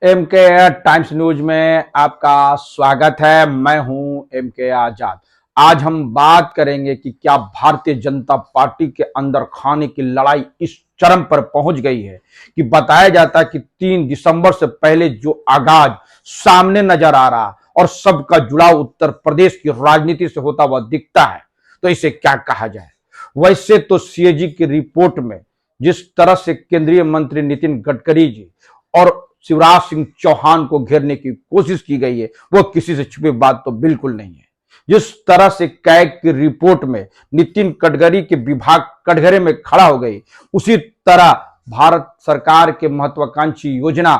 MK times news में आपका स्वागत है। मैं हूं एमके आजाद। आज हम बात करेंगे कि क्या भारतीय जनता पार्टी के अंदर खाने की लड़ाई इस चरम पर पहुंच गई है कि बताया जाता है कि 3 दिसंबर से पहले जो आगाज सामने नजर आ रहा और सबका जुड़ाव उत्तर प्रदेश की राजनीति से होता हुआ दिखता है, तो इसे क्या कहा जाए। वैसे तो सीएजी की रिपोर्ट में जिस तरह से केंद्रीय मंत्री नितिन गडकरी जी और शिवराज सिंह चौहान को घेरने की कोशिश की गई है, वो किसी से छुपी बात तो बिल्कुल नहीं है। जिस तरह से कैग की रिपोर्ट में नितिन गडकरी के विभाग कटघरे में खड़ा हो गई, उसी तरह भारत सरकार के महत्वाकांक्षी योजना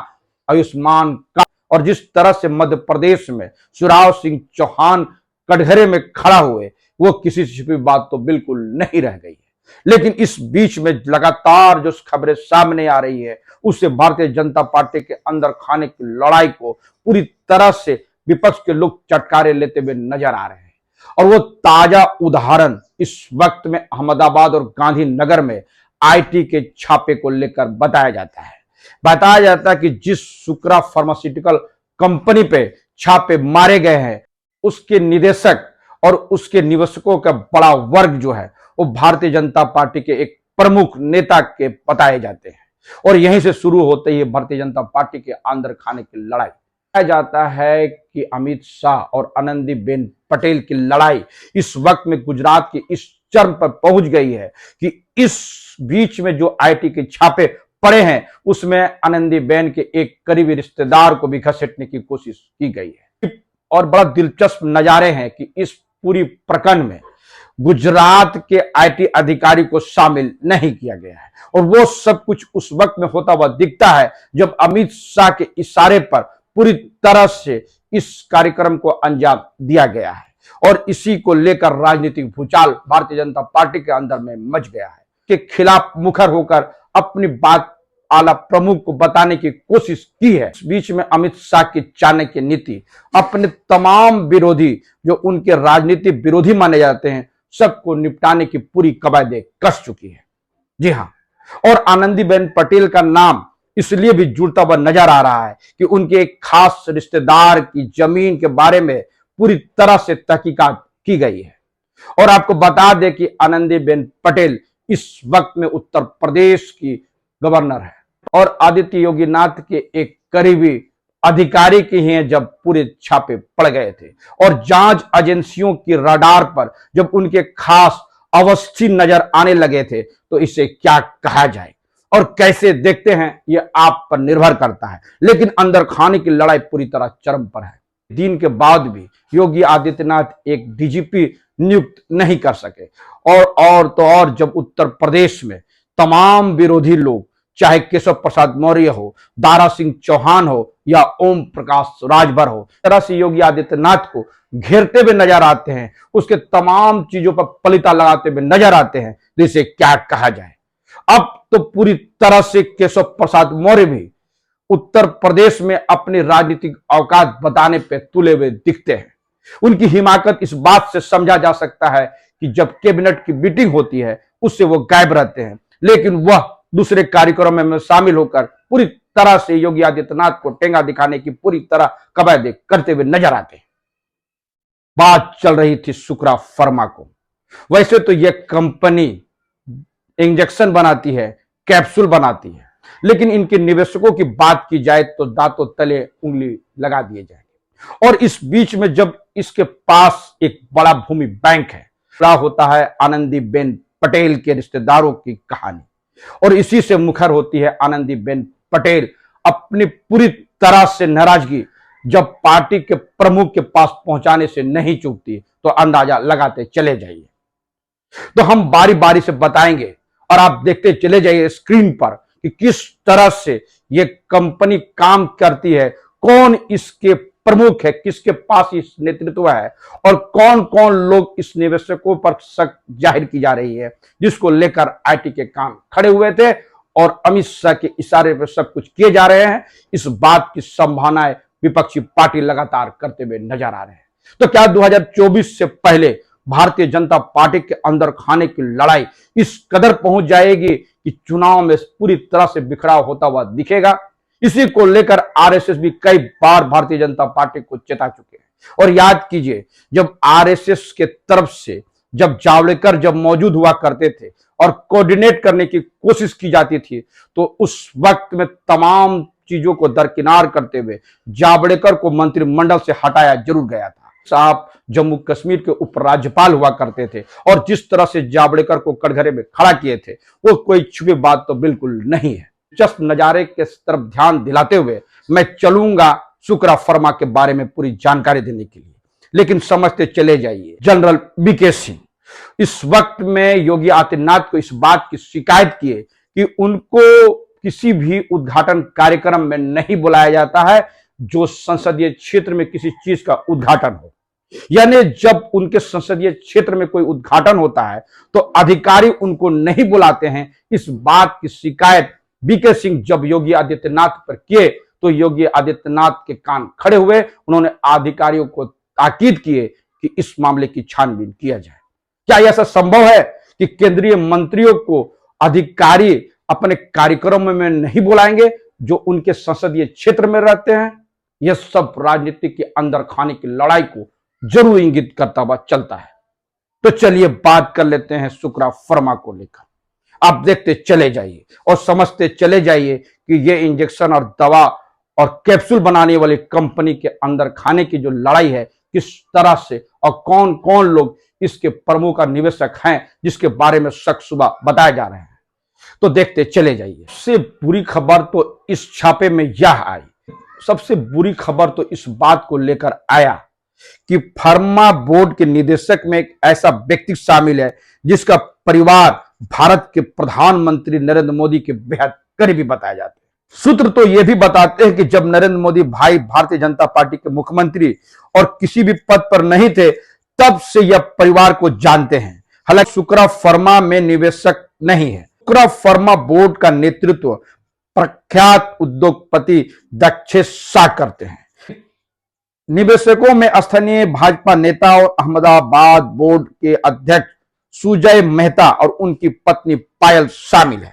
आयुष्मान कार्ड और जिस तरह से मध्य प्रदेश में शिवराज सिंह चौहान कटघरे में खड़ा हुए, वो किसी से छुपी बात तो बिल्कुल नहीं रह गई है। लेकिन इस बीच में लगातार जो खबरें सामने आ रही है, उससे भारतीय जनता पार्टी के अंदर खाने की लड़ाई को पूरी तरह से विपक्ष के लोग चटकारे लेते हुए नजर आ रहे हैं। और वो ताजा उदाहरण इस वक्त में अहमदाबाद और गांधीनगर में आईटी के छापे को लेकर बताया जाता है। बताया जाता है कि जिस सुक्रा फार्मास्यूटिकल कंपनी पे छापे मारे गए हैं, उसके निदेशक और उसके निवेशकों का बड़ा वर्ग जो है, वो भारतीय जनता पार्टी के एक प्रमुख नेता के बताए जाते हैं। और यहीं से शुरू होते ही भारतीय जनता पार्टी के अंदर खाने की लड़ाई। कहा जाता है कि अमित शाह और आनंदीबेन पटेल की लड़ाई इस वक्त में गुजरात की इस चरम पर पहुंच गई है कि इस बीच में जो आईटी के छापे पड़े हैं, उसमें आनंदीबेन के एक करीबी रिश्तेदार को भी घसीटने की कोशिश की गई है। और बड़ा दिलचस्प नजारे हैं कि इस पूरी प्रकरण में गुजरात के आईटी अधिकारी को शामिल नहीं किया गया है। और वो सब कुछ उस वक्त में होता हुआ दिखता है जब अमित शाह के इशारे पर पूरी तरह से इस कार्यक्रम को अंजाम दिया गया है। और इसी को लेकर राजनीतिक भूचाल भारतीय जनता पार्टी के अंदर में मच गया है। के खिलाफ मुखर होकर अपनी बात आला प्रमुख को बताने की कोशिश की है। इस बीच में अमित शाह की चाणक्य नीति अपने तमाम विरोधी, जो उनके राजनीतिक विरोधी माने जाते हैं, सबको निपटाने की पूरी कवायदे कस चुकी है। जी हां, और आनंदीबेन पटेल का नाम इसलिए भी जुड़ता हुआ नजर आ रहा है कि उनके एक खास रिश्तेदार की जमीन के बारे में पूरी तरह से तहकीकात की गई है। और आपको बता दें कि आनंदीबेन पटेल इस वक्त में उत्तर प्रदेश की गवर्नर है और आदित्य योगीनाथ के एक करीबी अधिकारी की ही जब पूरे छापे पड़ गए थे और जांच एजेंसियों की रडार पर जब उनके खास अवस्थी नजर आने लगे थे, तो इसे क्या कहा जाए और कैसे देखते हैं, यह आप पर निर्भर करता है। लेकिन अंदर खाने की लड़ाई पूरी तरह चरम पर है। दिन के बाद भी योगी आदित्यनाथ एक डीजीपी नियुक्त नहीं कर सके। और तो और जब उत्तर प्रदेश में तमाम विरोधी लोग, चाहे केशव प्रसाद मौर्य हो, दारा सिंह चौहान हो या ओम प्रकाश राजभर हो, तरह से योगी आदित्यनाथ को घेरते हुए नजर आते हैं, उसके तमाम चीजों पर पलिता लगाते हुए नजर आते हैं, तो इसे क्या कहा जाए। अब तो पूरी तरह से केशव प्रसाद मौर्य भी उत्तर प्रदेश में अपनी राजनीतिक औकात बताने पर तुले हुए दिखते हैं। उनकी हिमाकत इस बात से समझा जा सकता है कि जब कैबिनेट की मीटिंग होती है, उससे वो गायब रहते हैं, लेकिन वह दूसरे कार्यक्रम में शामिल होकर पूरी तरह से योगी आदित्यनाथ को टेंगा दिखाने की पूरी तरह कवायदे करते हुए नजर आते हैं। बात चल रही थी सुक्रा फार्मा को। वैसे तो यह कंपनी इंजेक्शन बनाती है, कैप्सूल बनाती है, लेकिन इनके निवेशकों की बात की जाए तो दांतों तले उंगली लगा दिए जाएंगे। और इस बीच में जब इसके पास एक बड़ा भूमि बैंक है, होता है आनंदीबेन पटेल के रिश्तेदारों की कहानी। और इसी से मुखर होती है आनंदीबेन पटेल अपनी पूरी तरह से नाराजगी जब पार्टी के प्रमुख के पास पहुंचाने से नहीं चूकती, तो अंदाजा लगाते चले जाइए। तो हम बारी बारी से बताएंगे और आप देखते चले जाइए स्क्रीन पर कि किस तरह से यह कंपनी काम करती है, कौन इसके प्रमुख है, किसके पास इस नेतृत्व है और कौन कौन लोग इस निवेशकों पर शक जाहिर की जा रही है, जिसको लेकर आईटी के काम खड़े हुए थे और अमित शाह के इशारे पर सब कुछ किए जा रहे हैं। इस बात की संभावनाएं विपक्षी पार्टी लगातार करते हुए नजर आ रहे हैं। तो क्या 2024 से पहले भारतीय जनता पार्टी के अंदर खाने की लड़ाई इस कदर पहुंच जाएगी कि चुनाव में पूरी तरह से बिखराव होता हुआ दिखेगा? इसी को लेकर आरएसएस भी कई बार भारतीय जनता पार्टी को चेता चुके हैं। और याद कीजिए, जब आरएसएस के तरफ से जब जावड़ेकर जब मौजूद हुआ करते थे और कोऑर्डिनेट करने की कोशिश की जाती थी, तो उस वक्त में तमाम चीजों को दरकिनार करते हुए जावड़ेकर को मंत्रिमंडल से हटाया जरूर गया था। साहब जम्मू कश्मीर के उपराज्यपाल हुआ करते थे और जिस तरह से जावड़ेकर को कटघरे में खड़ा किए थे, वो कोई छुपी बात तो बिल्कुल नहीं है। जस्ट नजारे के तरफ ध्यान दिलाते हुए मैं चलूंगा शुक्रा फर्मा के बारे में पूरी जानकारी देने के लिए, लेकिन समझते चले जाइए। जनरल बीके सिंह इस वक्त में योगी आदित्यनाथ को इस बात की शिकायत की है कि उनको किसी भी उद्घाटन कार्यक्रम में नहीं बुलाया जाता है जो संसदीय क्षेत्र में किसी चीज का उद्घाटन हो। यानी जब उनके संसदीय क्षेत्र में कोई उद्घाटन होता है तो अधिकारी उनको नहीं बुलाते हैं। इस बात की शिकायत बीके सिंह जब योगी आदित्यनाथ पर किए तो योगी आदित्यनाथ के कान खड़े हुए। उन्होंने अधिकारियों को ताकीद किए कि इस मामले की छानबीन किया जाए। क्या ऐसा संभव है कि केंद्रीय मंत्रियों को अधिकारी अपने कार्यक्रमों में नहीं बुलाएंगे जो उनके संसदीय क्षेत्र में रहते हैं? यह सब राजनीति के अंदर खाने की लड़ाई को जरूर इंगित करता हुआ चलता है। तो चलिए बात कर लेते हैं शुक्रा फर्मा को लेकर। आप देखते चले जाइए और समझते चले जाइए कि यह इंजेक्शन और दवा और कैप्सूल बनाने वाली कंपनी के अंदर खाने की जो लड़ाई है, किस तरह से और कौन कौन लोग इसके प्रमुख और निवेशक हैं, जिसके बारे में शक सुबह बताए जा रहे हैं। तो देखते चले जाइए। सबसे बुरी खबर तो इस छापे में यह आई, सबसे बुरी खबर तो इस बात को लेकर आया कि फार्मा बोर्ड के निदेशक में एक ऐसा व्यक्ति शामिल है जिसका परिवार भारत के प्रधानमंत्री नरेंद्र मोदी के बेहद करीबी बताए जाते हैं। सूत्र तो यह भी बताते हैं कि जब नरेंद्र मोदी भाई भारतीय जनता पार्टी के मुख्यमंत्री और किसी भी पद पर नहीं थे, तब से यह परिवार को जानते हैं। हालांकि शुक्रा फर्मा में निवेशक नहीं है। शुक्रा फर्मा बोर्ड का नेतृत्व प्रख्यात उद्योगपति दक्षेश शाह करते हैं। निवेशकों में स्थानीय भाजपा नेता और अहमदाबाद बोर्ड के अध्यक्ष सुजय मेहता और उनकी पत्नी पायल शामिल है।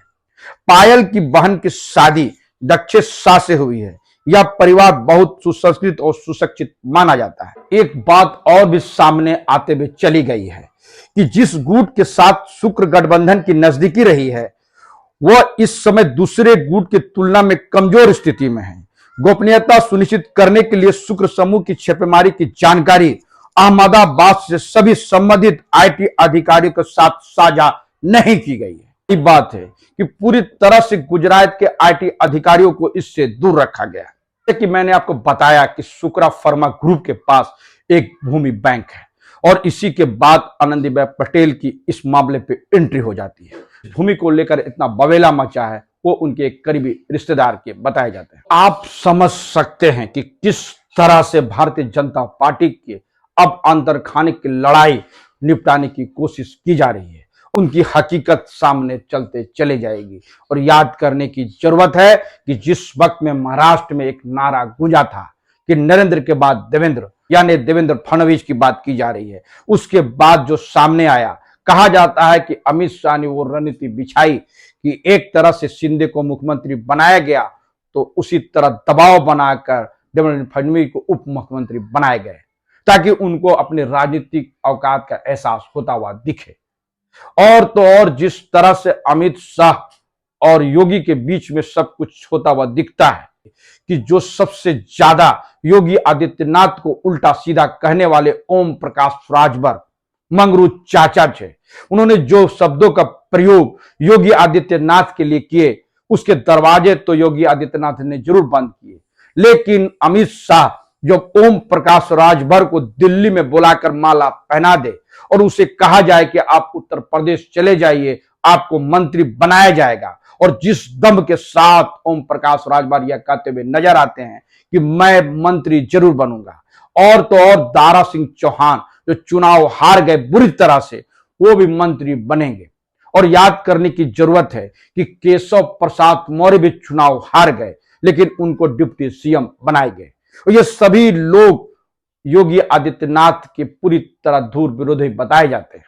पायल की बहन की शादी दक्षेश शाह से हुई है। यह परिवार बहुत सुसंस्कृत और सुशिक्षित माना जाता है। एक बात और भी सामने आते हुए चली गई है कि जिस गुट के साथ शुक्र गठबंधन की नजदीकी रही है, वह इस समय दूसरे गुट की तुलना में कमजोर स्थिति में है। गोपनीयता सुनिश्चित करने के लिए शुक्र समूह की छापेमारी की जानकारी अहमदाबाद से सभी संबंधित आईटी अधिकारियों के साथ साझा नहीं की गई है। ये बात है कि पूरी तरह से गुजरात के आईटी अधिकारियों को इससे दूर रखा गया है। कि मैंने आपको बताया कि शुक्रा फर्मा ग्रुप के पास एक भूमि बैंक है और इसी के बाद आनंदीबेन पटेल की इस मामले पे एंट्री हो जाती है। भूमि को लेकर इतना बवेला मचा है, वो उनके एक करीबी रिश्तेदार के बताए जाते हैं। आप समझ सकते हैं कि किस तरह से भारतीय जनता पार्टी के अब अंतर खाने की लड़ाई निपटाने की कोशिश की जा रही है। उनकी हकीकत सामने चलते चले जाएगी और याद करने की जरूरत है कि जिस वक्त में महाराष्ट्र में एक नारा गूंजा था कि नरेंद्र के बाद देवेंद्र, यानी देवेंद्र फडणवीस की बात की जा रही है, उसके बाद जो सामने आया, कहा जाता है कि अमित शाह ने वो रणनीति बिछाई कि एक तरह से शिंदे को मुख्यमंत्री बनाया गया तो उसी तरह दबाव बनाकर देवेंद्र फडणवीस को उप मुख्यमंत्री बनाए गए ताकि उनको अपने राजनीतिक औकात का एहसास होता हुआ दिखे। और तो और जिस तरह से अमित शाह और योगी के बीच में सब कुछ होता हुआ दिखता है कि जो सबसे ज्यादा योगी आदित्यनाथ को उल्टा सीधा कहने वाले ओम प्रकाश राजभर मंगरू चाचा थे, उन्होंने जो शब्दों का प्रयोग योगी आदित्यनाथ के लिए किए उसके दरवाजे तो योगी आदित्यनाथ ने जरूर बंद किए, लेकिन अमित शाह जब ओम प्रकाश राजभर को दिल्ली में बुलाकर माला पहना दे और उसे कहा जाए कि आप उत्तर प्रदेश चले जाइए, आपको मंत्री बनाया जाएगा, और जिस दम के साथ ओम प्रकाश राजभर यह कहते हुए नजर आते हैं कि मैं मंत्री जरूर बनूंगा, और तो और दारा सिंह चौहान जो चुनाव हार गए बुरी तरह से, वो भी मंत्री बनेंगे। और याद करने की जरूरत है कि केशव प्रसाद मौर्य भी चुनाव हार गए लेकिन उनको डिप्टी सीएम बनाए गए। और ये सभी लोग योगी आदित्यनाथ के पूरी तरह धूर विरोधी बताए जाते हैं।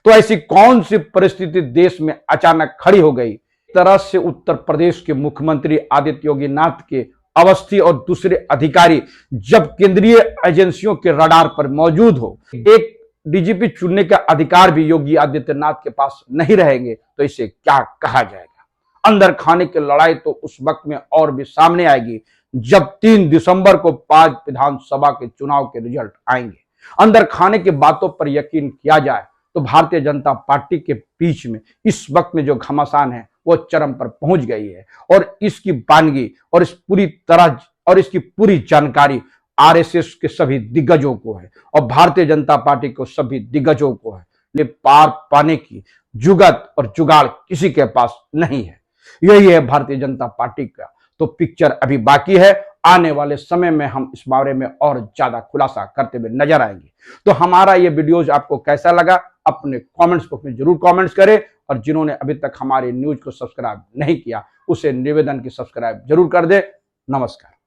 तो ऐसी कौन सी परिस्थिति देश में अचानक खड़ी हो गई तरह से उत्तर प्रदेश के मुख्यमंत्री आदित्य योगी नाथ के अवस्थी और दूसरे अधिकारी जब केंद्रीय एजेंसियों के रडार पर मौजूद हो, एक डीजीपी चुनने का अधिकार भी योगी आदित्यनाथ के पास नहीं रहेंगे तो इसे क्या कहा जाएगा। अंदर खाने की लड़ाई तो उस वक्त में और भी सामने आएगी जब 3 दिसंबर को 5 विधानसभा के चुनाव के रिजल्ट आएंगे। अंदर खाने की बातों पर यकीन किया जाए तो भारतीय जनता पार्टी के बीच में इस वक्त में जो घमासान है वो चरम पर पहुंच गई है और इसकी वानगी और इसकी पूरी जानकारी आरएसएस के सभी दिग्गजों को है और भारतीय जनता पार्टी को सभी दिग्गजों को है। ये पार पाने की जुगत और जुगाड़ किसी के पास नहीं है। यही है भारतीय जनता पार्टी का। तो पिक्चर अभी बाकी है, आने वाले समय में हम इस बारे में और ज्यादा खुलासा करते हुए नजर आएंगे। तो हमारा ये वीडियोज आपको कैसा लगा अपने कमेंट्स बॉक्स में जरूर कमेंट्स करें और जिन्होंने अभी तक हमारे न्यूज को सब्सक्राइब नहीं किया उसे निवेदन की सब्सक्राइब जरूर कर दे। नमस्कार।